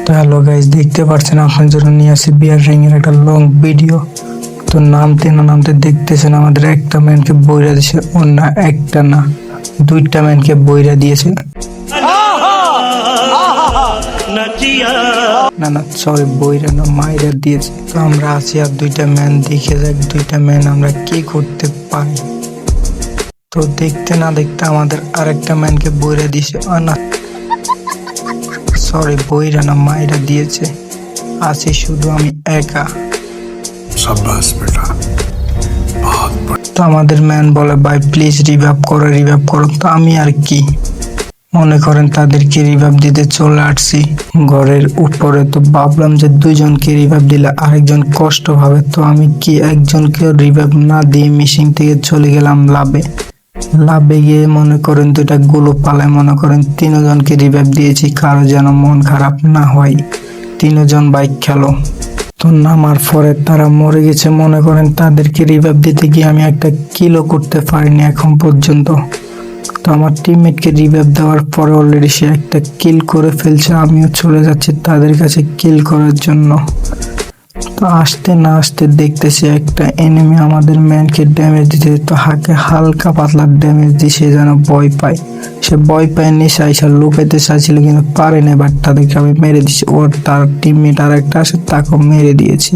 তো hello guys, দেখতে পাচ্ছেন আপনার জন্য নিয়ে আসি বিয়ার রিং এর একটা লং ভিডিও। তো নামতে না নামতে দেখতেছেন আমাদের একটা ম্যানকে বইরা দিয়েছে, অন্য একটা না দুইটা ম্যানকে বইরা দিয়েছে। না না সরি, বইরা না মাইরা দিয়েছে। তো আমরা আছি আর দুইটা ম্যান, দেখে যাক দুইটা ম্যান আমরা কি করতে পারি। তো দেখতে না দেখতে আমাদের আরেকটা ম্যানকে বইরা দিয়েছে, না সরি বইরা না মাইরা দিয়েছে। আছি শুধু আমি একা। তো আমাদের ম্যান বলে ভাই প্লিজ রিভাইভ করো। তো আমি আর কি মনে করেন তাদেরকে রিভাইভ দিতে চলে আসছি ঘরের উপরে। তো ভাবলাম যে দুইজনকে রিভাইভ দিলে আরেকজন কষ্ট পাবে, তো আমি কি একজনকে রিভাইভ না দিয়ে মিশিং থেকে চলে গেলাম লাভে গিয়ে মনে করেন দুইটা গুলো পালায়, মনে করেন তিনজনকে রিভাইভ দিয়েছি, কারো যেন মন খারাপ না হয়। তিনজন বাইক খেলো। তো নামার পরে তারা মরে গেছে, মনে করেন তাদেরকে রিভাইভ দিতে গিয়ে আমি একটা কিলও করতে পারিনি এখন পর্যন্ত। তো আমার টিমমেটকে রিভাইভ দেওয়ার পরে অলরেডি সে একটা কিল করে ফেলছে, আমিও চলে যাচ্ছি তাদের কাছে কিল করার জন্য। তো আসতে না আসতে দেখতেছি একটা এনিমি আমাদের ম্যানকে ড্যামেজ দিতে, তো হালকা পাতলা ড্যামেজ দিয়ে সে যেন ভয় পায়। সে ভয় পায় নিচে আইসা লুকাইতে চাইছিল কিন্তু পারেনি, বাট তাদেরকে আমি মেরে দিয়েছি। ওর তার টিমমেট আর একটা আসে, তাকেও মেরে দিয়েছি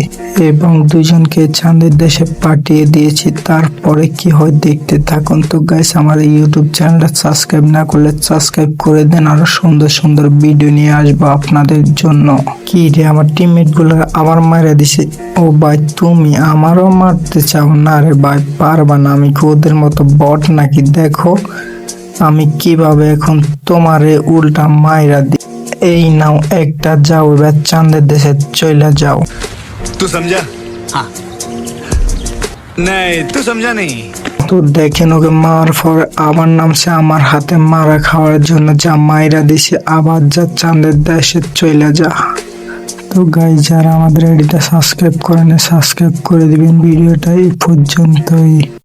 এবং দুজনকে চাঁদের দেশে পাঠিয়ে দিয়েছি। তারপরে কি হয় দেখতে থাকুন। তো গাইস, আমার ইউটিউব চ্যানেলটা সাবস্ক্রাইব না করলে সাবস্ক্রাইব করে দেন, আরো সুন্দর সুন্দর ভিডিও নিয়ে আসবো আপনাদের জন্য। কি রে, আমার টিমমেট গুলো আবার মারা দিছে। ও ভাই তুমি আমারও মারতে চাও? না রে ভাই, পারবা না। আমি কি ওদের মতো বট নাকি? দেখো আমি কিভাবে এখন তোমারে উল্টা মাইরা দি। এই নাও একটা, যাও এবার চাঁদের দেশে চলে যাও। तू समझा? हाँ नहीं तू समझा नहीं। তো দেখেন ওকে মারার পরে আবার নামছে আমার হাতে মারা খাওয়ার জন্য, যা মাইরা দিছে আবার যা চাঁদের দেশে চলে যা। তো গাইস, যারা আমাদের আইডিটা সাবস্ক্রাইব করেন সাবস্ক্রাইব করে দিবেন। ভিডিওটা এই পর্যন্তই।